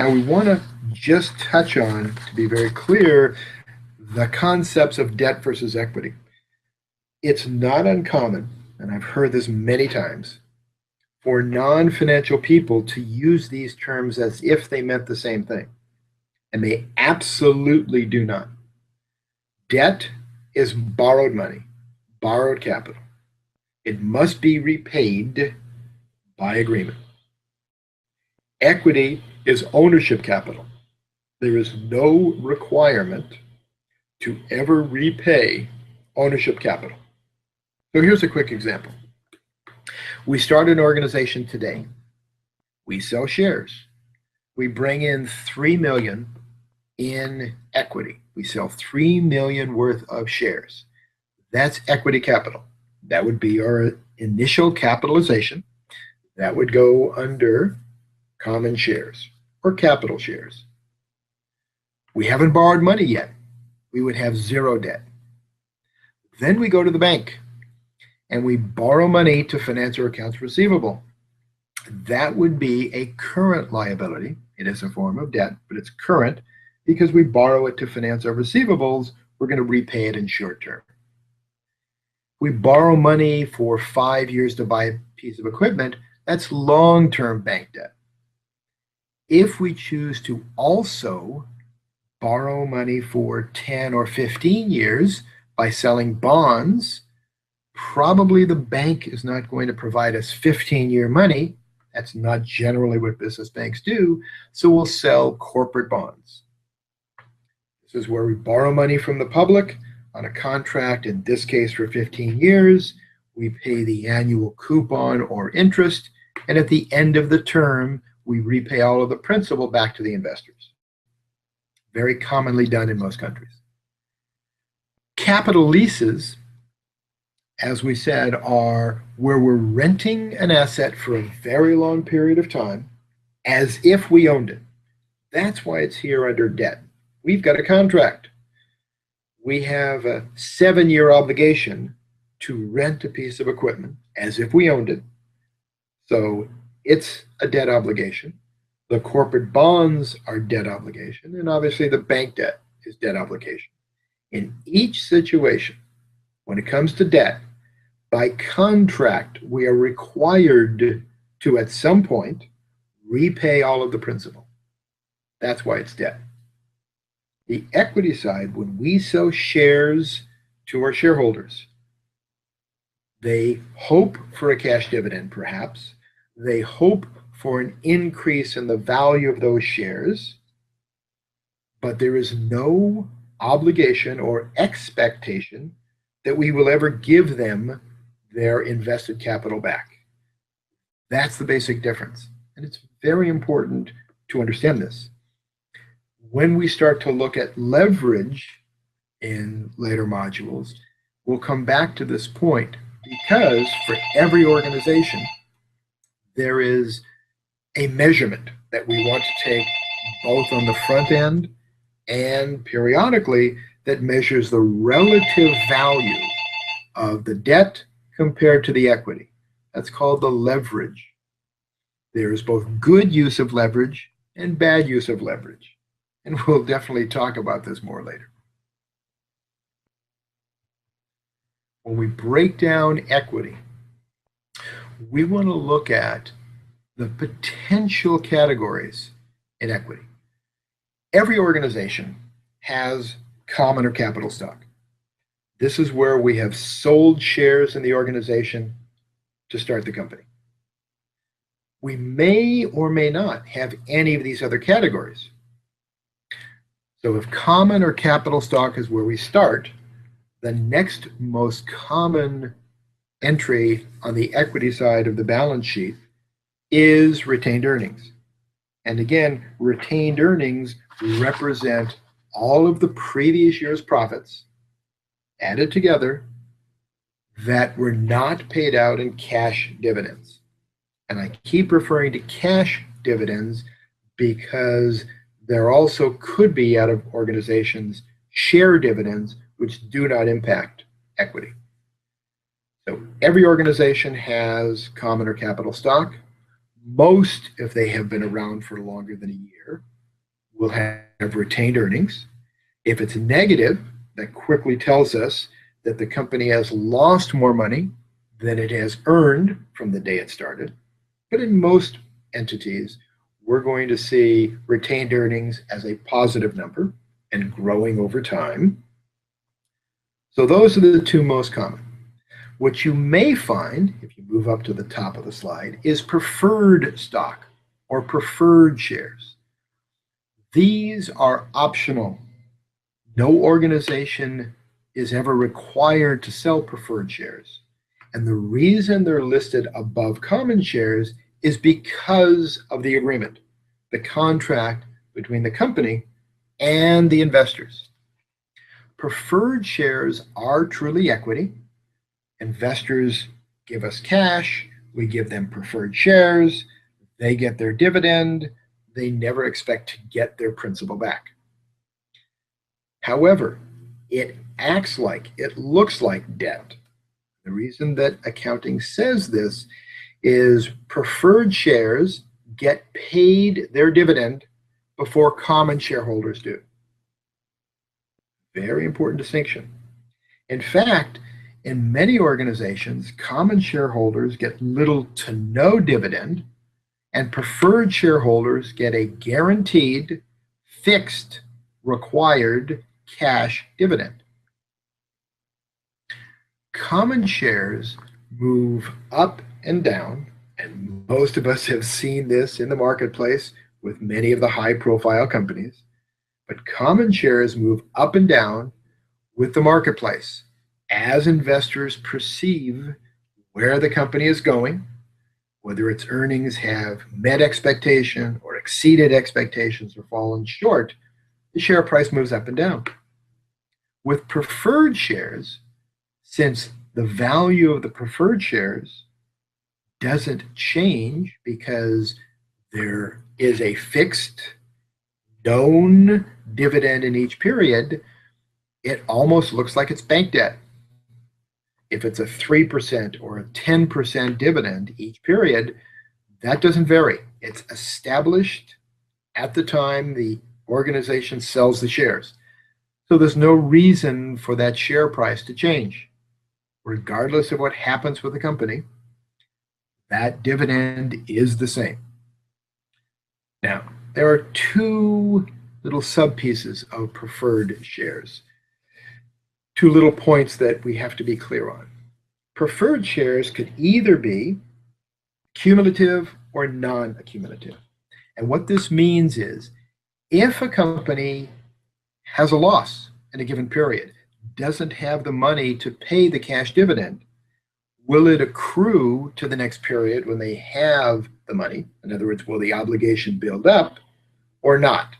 Now we want to just touch on, to be very clear, the concepts of debt versus equity. It's not uncommon, and I've heard this many times, for non-financial people to use these terms as if they meant the same thing. And they absolutely do not. Debt is borrowed money, borrowed capital. It must be repaid by agreement. Equity is ownership capital. There is no requirement to ever repay ownership capital. So here's a quick example. We start an organization today. We sell shares. We bring in $3 million in equity. We sell $3 million worth of shares. That's equity capital. That would be our initial capitalization. That would go under common shares or capital shares. We haven't borrowed money yet. We would have zero debt. Then we go to the bank and we borrow money to finance our accounts receivable. That would be a current liability. It is a form of debt, but it's current because we borrow it to finance our receivables. We're going to repay it in short term. We borrow money for 5 years to buy a piece of equipment. That's long-term bank debt. If we choose to also borrow money for 10 or 15 years by selling bonds, probably the bank is not going to provide us 15-year money. That's not generally what business banks do. So we'll sell corporate bonds. This is where we borrow money from the public on a contract, in this case for 15 years. We pay the annual coupon or interest, and at the end of the term, we repay all of the principal back to the investors. Very commonly done in most countries. Capital leases, as we said, are where we're renting an asset for a very long period of time as if we owned it. That's why it's here under debt. We've got a contract. We have a 7-year obligation to rent a piece of equipment as if we owned it. So it's a debt obligation. The corporate bonds are debt obligation, and obviously the bank debt is debt obligation. In each situation, when it comes to debt, by contract, we are required to, at some point, repay all of the principal. That's why it's debt. The equity side, when we sell shares to our shareholders, they hope for a cash dividend, perhaps. They hope for an increase in the value of those shares, but there is no obligation or expectation that we will ever give them their invested capital back. That's the basic difference. And it's very important to understand this. When we start to look at leverage in later modules, we'll come back to this point because for every organization, there is a measurement that we want to take both on the front end and periodically that measures the relative value of the debt compared to the equity. That's called the leverage. There is both good use of leverage and bad use of leverage. And we'll definitely talk about this more later. When we break down equity, we want to look at the potential categories in equity. Every organization has common or capital stock. This is where we have sold shares in the organization to start the company. We may or may not have any of these other categories. So if common or capital stock is where we start, the next most common entry on the equity side of the balance sheet is retained earnings. And again, retained earnings represent all of the previous year's profits added together that were not paid out in cash dividends. And I keep referring to cash dividends because there also could be out of organizations share dividends which do not impact equity. So every organization has common or capital stock. Most, if they have been around for longer than a year, we'll have retained earnings. If it's negative, that quickly tells us that the company has lost more money than it has earned from the day it started. But in most entities, we're going to see retained earnings as a positive number and growing over time. So those are the two most common. What you may find, if you move up to the top of the slide, is preferred stock or preferred shares. These are optional. No organization is ever required to sell preferred shares. And the reason they're listed above common shares is because of the agreement, the contract between the company and the investors. Preferred shares are truly equity. Investors give us cash, we give them preferred shares, they get their dividend, they never expect to get their principal back. However, it acts like, it looks like debt. The reason that accounting says this is preferred shares get paid their dividend before common shareholders do. Very important distinction. In fact, in many organizations, common shareholders get little to no dividend, and preferred shareholders get a guaranteed, fixed, required cash dividend. Common shares move up and down, and most of us have seen this in the marketplace with many of the high-profile companies. But common shares move up and down with the marketplace as investors perceive where the company is going, whether its earnings have met expectation or exceeded expectations or fallen short, the share price moves up and down. With preferred shares, since the value of the preferred shares doesn't change because there is a fixed, known dividend in each period, it almost looks like it's bank debt. If it's a 3% or a 10% dividend each period, that doesn't vary. It's established at the time the organization sells the shares. So there's no reason for that share price to change. Regardless of what happens with the company, that dividend is the same. Now, there are two little sub-pieces of preferred shares. Two little points that we have to be clear on. Preferred shares could either be cumulative or non-accumulative. And what this means is, if a company has a loss in a given period, doesn't have the money to pay the cash dividend, will it accrue to the next period when they have the money? In other words, will the obligation build up or not?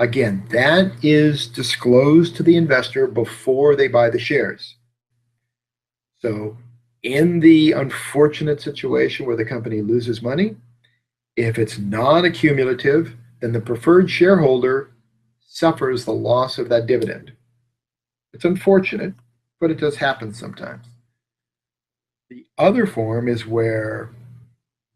Again, that is disclosed to the investor before they buy the shares. So in the unfortunate situation where the company loses money, if it's non-accumulative, then the preferred shareholder suffers the loss of that dividend. It's unfortunate, but it does happen sometimes. The other form is where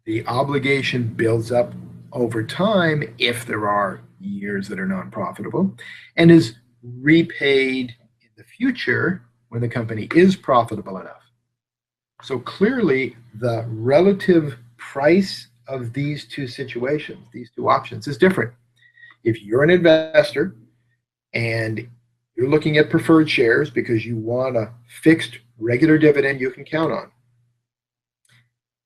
the obligation builds up over time, if there are years that are non-profitable, and is repaid in the future when the company is profitable enough. So clearly, the relative price of these two situations, these two options, is different. If you're an investor and you're looking at preferred shares because you want a fixed regular dividend you can count on,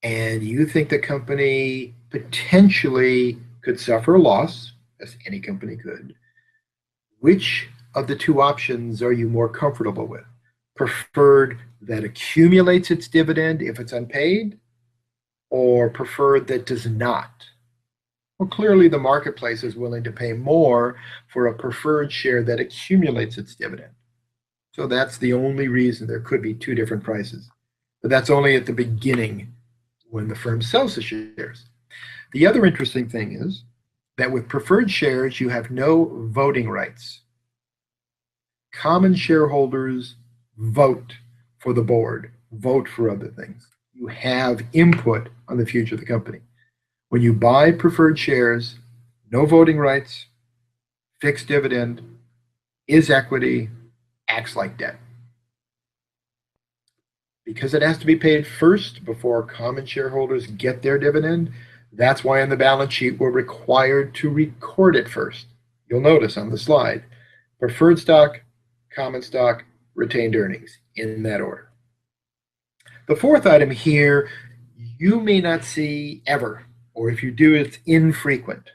and you think the company potentially could suffer a loss, as any company could, which of the two options are you more comfortable with? Preferred that accumulates its dividend if it's unpaid, or preferred that does not? Well, clearly the marketplace is willing to pay more for a preferred share that accumulates its dividend. So that's the only reason there could be two different prices. But that's only at the beginning when the firm sells the shares. The other interesting thing is that with preferred shares, you have no voting rights. Common shareholders vote for the board, vote for other things. You have input on the future of the company. When you buy preferred shares, no voting rights, fixed dividend, is equity, acts like debt. Because it has to be paid first before common shareholders get their dividend, that's why on the balance sheet we're required to record it first. You'll notice on the slide, preferred stock, common stock, retained earnings, in that order. The fourth item here, you may not see ever, or if you do, it's infrequent.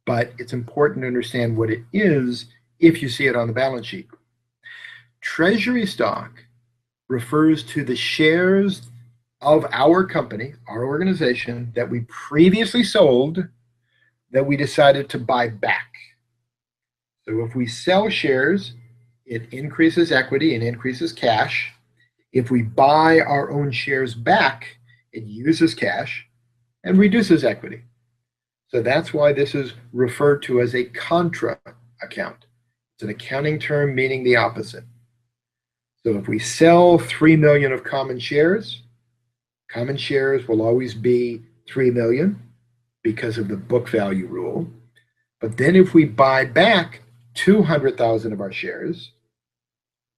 But it's important to understand what it is if you see it on the balance sheet. Treasury stock refers to the shares of our company, our organization, that we previously sold that we decided to buy back. So if we sell shares, it increases equity and increases cash. If we buy our own shares back, it uses cash and reduces equity. So that's why this is referred to as a contra account. It's an accounting term meaning the opposite. So if we sell 3 million of common shares will always be 3 million because of the book value rule. But then if we buy back 200,000 of our shares,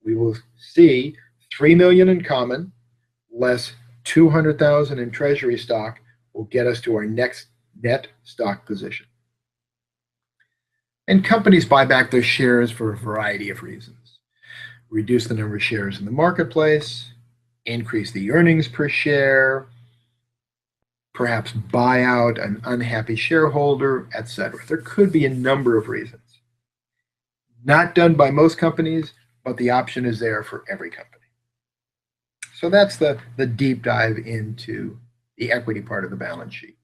we will see 3 million in common less 200,000 in treasury stock will get us to our next net stock position. And companies buy back their shares for a variety of reasons. Reduce the number of shares in the marketplace, increase the earnings per share, perhaps buy out an unhappy shareholder, etc. There could be a number of reasons. Not done by most companies, but the option is there for every company. So that's the deep dive into the equity part of the balance sheet.